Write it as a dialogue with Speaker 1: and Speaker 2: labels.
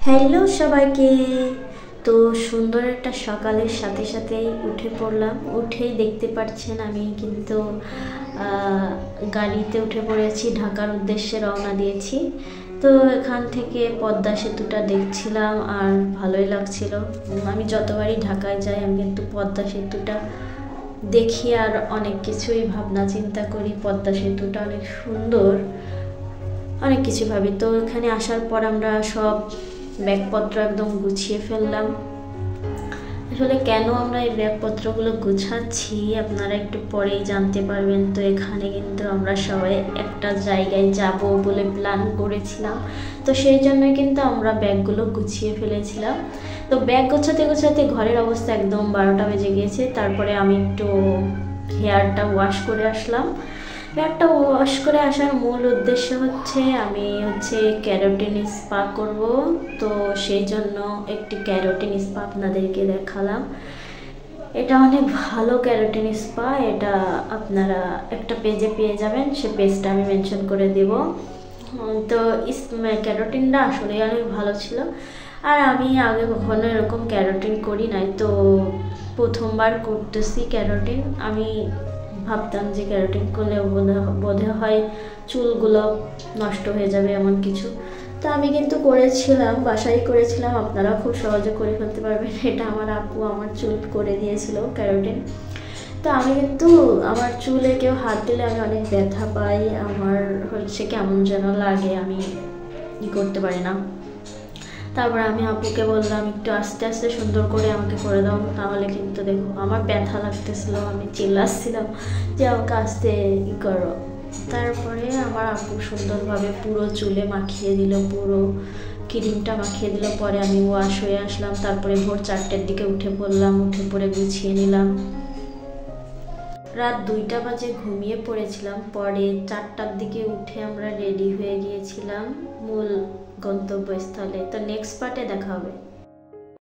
Speaker 1: Hello সবাইকে। তো সুন্দর একটা সকালের সাথে সাথেই উঠে পড়লাম। উঠেই দেখতে পাচ্ছেন আমি কিন্তু গাড়িতে উঠে পড়েছি, ঢাকার উদ্দেশ্যে রওনা দিয়েছি। তো এখান থেকে পদ্মা সেতুটা দেখছিলাম আর ভালোই লাগছিল। আমি যতবারই ঢাকায় যাই আমি কিন্তু পদ্মা সেতুটা দেখি আর অনেক কিছুই ভাবনা চিন্তা করি। পদ্মা সেতুটা অনেক সুন্দর, অনেক কিছু ভাবি। তো এখানে আসার পর আমরা সব ব্যাগপত্র একদম গুছিয়ে ফেললাম। আসলে কেন আমরা এই ব্যাগপত্রগুলো গুছাচ্ছি আপনারা একটু পরেই জানতে পারবেন। তো এখানে কিন্তু আমরা সবাই একটা জায়গায় যাব বলে প্ল্যান করেছিলাম, তো সেই জন্যই কিন্তু আমরা ব্যাগগুলো গুছিয়ে ফেলেছিলাম। তো ব্যাগ গোছাতে গোছাতে ঘরের অবস্থা একদম 12টা বেজে গিয়েছে। তারপরে আমি একটু হেয়ারটা ওয়াশ করে আসলাম। হেয়ারটা ওয়াশ করে আসার মূল উদ্দেশ্য হচ্ছে আমি ক্যারাটিন স্পা করব। তো সেই জন্য একটি ক্যারাটিন স্পা আপনাদেরকে দেখালাম। এটা অনেক ভালো ক্যারাটিন স্পা। এটা আপনারা একটা পেজে পেয়ে যাবেন, সে পেজটা আমি মেনশন করে দেব। তো ক্যারাটিনটা আসলে অনেক ভালো ছিল। আর আমি আগে কখনো এরকম ক্যারাটিন করি নাই, তো প্রথমবার করতেছি ক্যারাটিন। আমি ভাবতাম যে ক্যারাটিন করলে বোধ হয় চুলগুলো নষ্ট হয়ে যাবে এমন কিছু। তো আমি কিন্তু করেছিলাম, বাসায় করেছিলাম। আপনারা খুব সহজে করে ফেলতে পারবেন। এটা আমার আপু আমার চুল করে দিয়েছিল ক্যারাটিন। তো আমি কিন্তু আমার চুলে কেউ হাত দিলে আমি অনেক ব্যথা পাই, আমার কেমন যেন লাগে, আমি করতে পারি না। তারপর আমি আপুকে বললাম একটু আস্তে আস্তে সুন্দর করে আমাকে করে দাও, তাহলে কিন্তু দেখো আমার ব্যথা লাগতেছিল, আমি চিল্লাচ্ছিলাম যে আমাকে আস্তে করো। তারপরে আমার আপু সুন্দরভাবে পুরো চুলে মাখিয়ে দিল, পুরো ক্রিমটা মাখিয়ে দিল। পরে আমি ওয়াশ হয়ে আসলাম। তারপরে ভোর 4টের দিকে উঠে পড়লাম, উঠে পড়ে গুছিয়ে নিলাম। রাত 2টা বাজে ঘুমিয়ে পড়েছিলাম। পরে 4টার দিকে উঠে আমরা রেডি হয়ে গিয়েছিলাম মূল গন্তব্যস্থলে। তো নেক্সট পার্টে দেখা হবে।